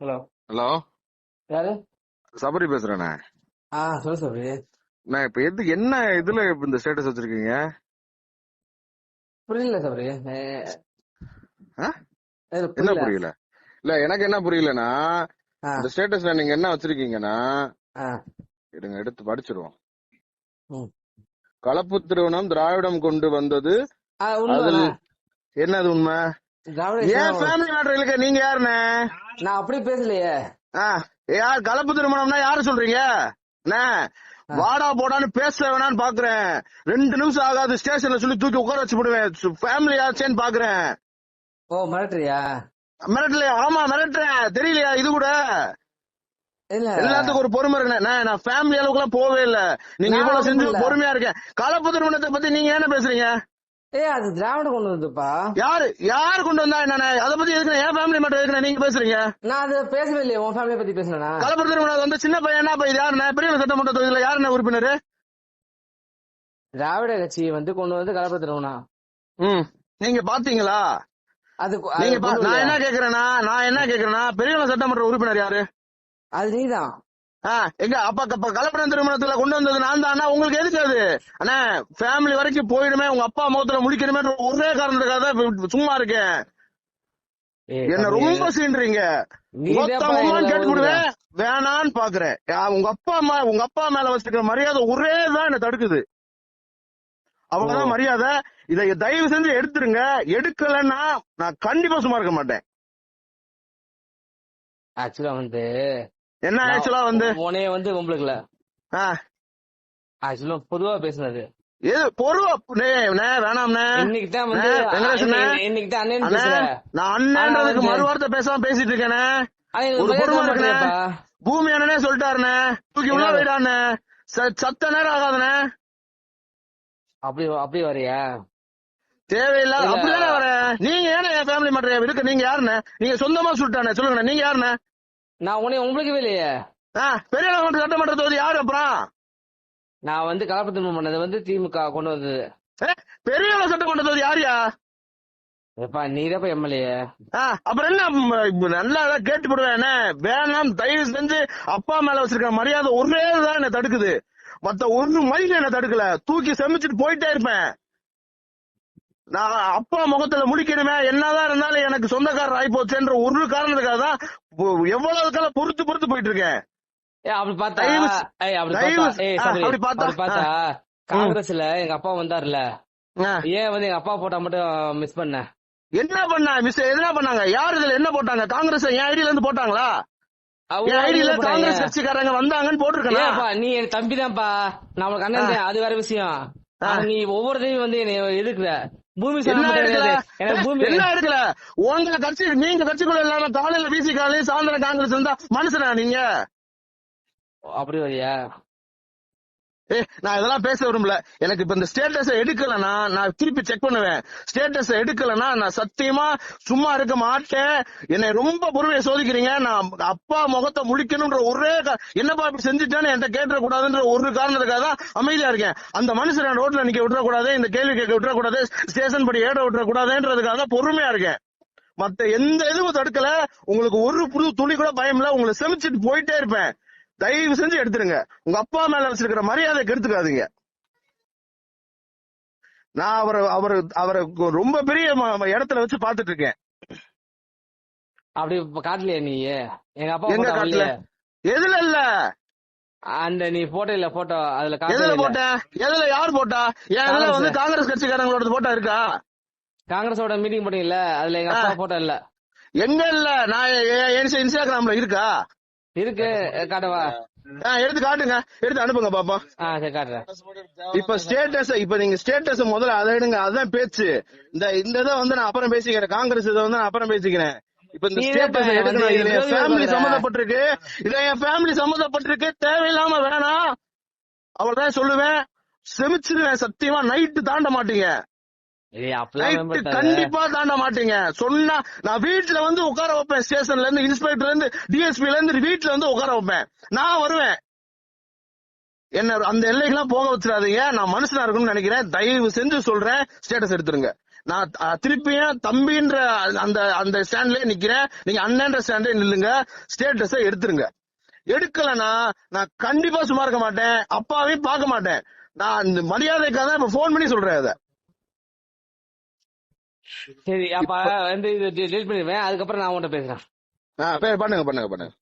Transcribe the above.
Hello. Hello, யாரு? சபரி பேசுறேண்ணே. சொல்லு சபரி. நான் இப்ப என்ன இதுல இந்த ஸ்டேட்டஸ் வச்சிருக்கீங்க? புரியல சபரி. ஆ? என்ன புரியல. புரியல? இல்ல எனக்கு என்ன புரியலன்னா, ஆ, இந்த ஸ்டேட்டஸ்ல நீங்க என்ன வச்சிருக்கீங்கன்னா, ஆ, எடுங்க எடுத்து படிச்சிருவோம். ம். கலப்பு திருமணம் திராவிடம் கொண்டு வந்தது. அதில் உண்மைதானே? என்னது உண்மை? திராவிட ஏன் இஸ்லாம் ஃபேமிலி மேட்டர் இல்ல? நீங்க யாருண்ணே? நான் அப்படி பேசலையே. ஆ, யார் கலப்பு திருமணம்னா யாரு சொல்றீங்க? அண்ணே, ஆ. வாடா போடான்னு பேச வேணான்னு பாக்குறேன். 2 நிமிஷம் ஆகாது ஸ்டேஷன்ல சொல்லி தூக்கி உட்கார வச்சு விடுவேன். ஃபேமிலி ஆச்சேன்னு பாக்குறேன். ஓ, மிரட்டுறியா? மிரட்டலையா? ஆமா மிரட்டுறேன். தெரியலையா இது கூட? இல்ல, எல்லாத்துக்கும் ஒரு பொறுமை இருக்குண்ணே. நான் ஃபேமிலி அளவுக்கு எல்லாம் போவே இல்ல. நீங்க நான் இவ்வளவு அப்படி செஞ்சு பண்ணல. பொறுமையா இருக்கேன். கலப்பு திருமணத்தை பத்தி நீங்க என்ன பேசுறீங்க? அது திராவிட கொண்டு வந்துப்பா. யாரு கொண்டு வந்தா என்ன? அதை பத்தி எதுக்கு என் ஃபேமிலி மட்டும் எதுக்கு நீங்க பேசுறீங்க? நான் அது பேசவே இல்லையே. உன் ஃபேமிலியை பத்தி பேசினா? கலப்பு திருமணம் வந்து சின்ன பையன் என்ன பையன்? யாருண்ணே? பெரிய சட்டமன்ற தொகுதியில யாருண்ணே உறுப்பினர்? திராவிட கட்சி கொண்டு வந்து கலப்பு திருமணம். நீங்க பாத்தீங்களா? அது நீங்க கொண்டு நான் வரலையா? என்ன கேக்குறேன்னா பெரியவள சட்டமன்ற உறுப்பினர் யாரு? அது நீதான். எங்க அப்ப கலப்படம் திருமணத்துல கொண்டு வந்தது நான் தான். உங்களுக்கு எதுக்கு அது? அண்ணா, ஃபேமிலி வரைக்கும் போயிடுமே, உங்க அப்பா முகத்துல முடிக்கணுமே ஒரே காரணத்துக்காக தான் சும்மா இருக்கேன். என்ன ரொம்ப சீன்றீங்க. கேட்டு விடுவேன், வேணான்னு பாக்குறேன். உங்க அப்பா மேல வச்சிருக்கிற மரியாதை ஒரே தான் என்ன தடுக்குது. அவ்வளவுதான் மரியாதை. இதை தயவு செஞ்சு எடுத்துருங்க. எடுக்கலன்னா நான் கண்டிப்பா சும்மா இருக்க மாட்டேன். ஆக்சுவலா என்ன ஆக்சுவலா உனைய உங்களுக்கு ஆக்சுவலா பொதுவா பேசுனது. வேணாம்ண்ணே. இன்னைக்கு தான் நான் அண்ணன்றதுக்கு மறுவார்த்தை பேசாம பேசிட்டு இருக்கேனே. ஒரு பொறுமை இருக்குண்ணே. பூமி அண்ணனே சொல்லிட்டாருண்ணே, தூக்கி உள்ள போயிடாண்ணே. சத்த நேரம் ஆகாதுண்ணே. அப்படி வரையா? தேவையில்லாத அப்படிதானே வரேன். நீங்க ஏன்னா என் ஃபேமிலி மேட்டர் இருக்கு? நீங்க யாருண்ணே? நீங்க சொந்தமா சொல்லிட்டானே, சொல்லுங்க நீங்க யாருண்ணே? நான் உங்களுக்கு இல்லையே. பெரிய சட்டமன்ற தொகுதி யாரு? அப்புறம் நான் கலப்பு திருமணம் பண்ணது திமுக கொண்டு வந்தது. பெரிய சட்டமன்ற தொகுதி யாரியா? நீதான் எம்எல்ஏ. அப்புறம் என்ன? நல்லா கேட்டு போடுவேன். வேணாம், தயவு செஞ்சு அப்பா மேல வச்சிருக்க மரியாதை ஒரே தான் என்ன தடுக்குது. மத்த ஒரு மைல் என்ன தடுக்கல. தூக்கி செமிச்சிட்டு போயிட்டே இருப்பேன். நான் அப்பா முகத்துல முடிக்கணுமே, என்னதான் இருந்தாலும் எனக்கு சொந்தக்காரர் ஆகி போச்சுன்ற ஒரு காரணத்துக்காக தான் எவ்வளவு காலம் பொறுத்து போயிட்டு இருக்கேன். அப்படி பார்த்தா காங்கிரஸ்ல எங்க அப்பா வந்தாருல, ஏன் எங்க அப்பா போட்டா மட்டும் மிஸ் பண்ண? என்ன பண்ண மிஸ்? எதுனா பண்ணாங்க? யாரு இதுல என்ன போட்டாங்க? காங்கிரஸ் என் ஐடியில இருந்து போட்டாங்களா? என் ஐடியில காங்கிரஸ் கட்சிக்காரங்க வந்தாங்கன்னு போட்டிருக்கேன். நீ என் தம்பி தான்ப்பா, நம்மளுக்கு அண்ணன். அது வேற விஷயம். நீ ஒவ்வொருத்தையும் என்னை எதுக்குற? பூமி என்ன எடுக்கல? உங்க கட்சி, நீங்க கட்சிக்குள்ள இல்லாம காலையில பிசி காலையில சாயந்தரம் காங்கிரஸ் இருந்தா மனுஷனா நீங்க? அப்படி வரியா? நான் இதெல்லாம் பேச விரும்பல. எனக்கு இப்ப இந்த ஸ்டேட்டஸ் எடுக்கலன்னா நான் திருப்பி செக் பண்ணுவேன். ஸ்டேட்டஸ் எடுக்கலன்னா நான் சத்தியமா சும்மா இருக்க மாட்டேன். என்னை ரொம்ப பொறுமையை சோதிக்கிறீங்க. நான் அப்பா முகத்தை முழிக்கணும்ன்ற ஒரே என்னப்பா இப்படி செஞ்சுட்டான்னு என்கிட்ட கேட்டுற கூடாதுன்ற ஒரு காரணத்துக்காக தான் அமைதியா இருக்கேன். அந்த மனுஷன் ரோட்ல நிக்க விட்டுறக்கூடாது, இந்த கேள்வி கேட்க விட்டுறக்கூடாது, ஸ்டேஷன் படி ஏட விட்டுறக்கூடாதுன்றதுக்காக தான் பொறுமையா இருக்கேன். மத்த எந்த இதுவும் தடுக்கல. உங்களுக்கு ஒரு புது துளி கூட பயம் இல்ல. உங்களை செமிச்சிட்டு போயிட்டே இருப்பேன். தயவு செஞ்சு எடுத்துருங்க. உங்க அப்பா மேல வச்சிருக்கிற மரியாதை கெடுத்துக்காதீங்க. நான் அவரை ரொம்ப பெரிய இடத்துல வச்சு பாத்துட்டு இருக்கேன். அப்படி காட்டலையா நீ? எங்க அப்பா எங்க காட்டல? எதுல இல்ல? அந்த நீ போட்டோ இல்ல, போட்டோ அதுல எதுல போட்ட? எதுல யார் போட்டா? இதுல காங்கிரஸ் கட்சிக்காரங்களோட போட்டோ இருக்கா? காங்கிரஸோட மீட்டிங் போட்டீங்கல்ல, அதுல எங்க அப்பா போட்டோ இல்ல. எங்க இல்ல? நான் இன்ஸ்டாகிராம்ல இருக்கா? இருக்கு, காட்டவா? எடுத்து காட்டுங்க, எடுத்து அனுப்புங்க பாப்பா. காட்டுறேன். இப்ப ஸ்டேட்டஸ், இப்ப நீங்க ஸ்டேட்டஸ் முதல்ல அதை எடுங்க. அதுதான் பேச்சு. இந்த இதை நான் அப்புறம் பேசிக்கிறேன். காங்கிரஸ் இதை நான் அப்புறம் பேசிக்கிறேன். இப்ப இந்த ஸ்டேட்டஸ் எடுக்கணும். இதுல என் ஃபேமிலி சம்மந்தப்பட்டிருக்கு. இதுல என் ஃபேமிலி சம்மந்தப்பட்டிருக்கு. தேவையில்லாம வேணாம். அவ்வளவுதான் சொல்லுவேன். செமிச்சிருவேன் சத்தியமா. நைட்டு தாண்ட மாட்டீங்க. கண்டிப்பா தாண்ட மாட்டீங்க. சொன்னா நான் வீட்டுல உட்கார வைப்பேன். ஸ்டேஷன்ல இருந்து, இன்ஸ்பெக்டர்ல இருந்து, டிஎஸ்பில இருந்து வீட்டுல உட்கார வைப்பேன். நான் வருவேன். என்ன அந்த எல்லைக்கெல்லாம் போக வச்சிடாதீங்க. நான் மனுஷனா இருக்கணும்னு நினைக்கிறேன். தயவு செஞ்சு சொல்றேன், ஸ்டேட்டஸ் எடுத்துருங்க. நான் திருப்பியும் தம்பின்ற அந்த அந்த ஸ்டாண்ட்லயே நிக்கிறேன். நீங்க அண்ணன்ற ஸ்டாண்ட்லயே நில்லுங்க. ஸ்டேட்டஸை எடுத்துருங்க. எடுக்கலன்னா நான் கண்டிப்பா சும்மா இருக்க மாட்டேன். அப்பாவையும் பார்க்க மாட்டேன். நான் இந்த மரியாதைக்காக தான் இப்ப போன் பண்ணி சொல்றேன் அத. சரி அப்ப வந்து இது டெலிட் பண்ணிடுவேன். அதுக்கப்புறம் நான் உன்கிட்ட பேசுறேன். பண்ணுங்க.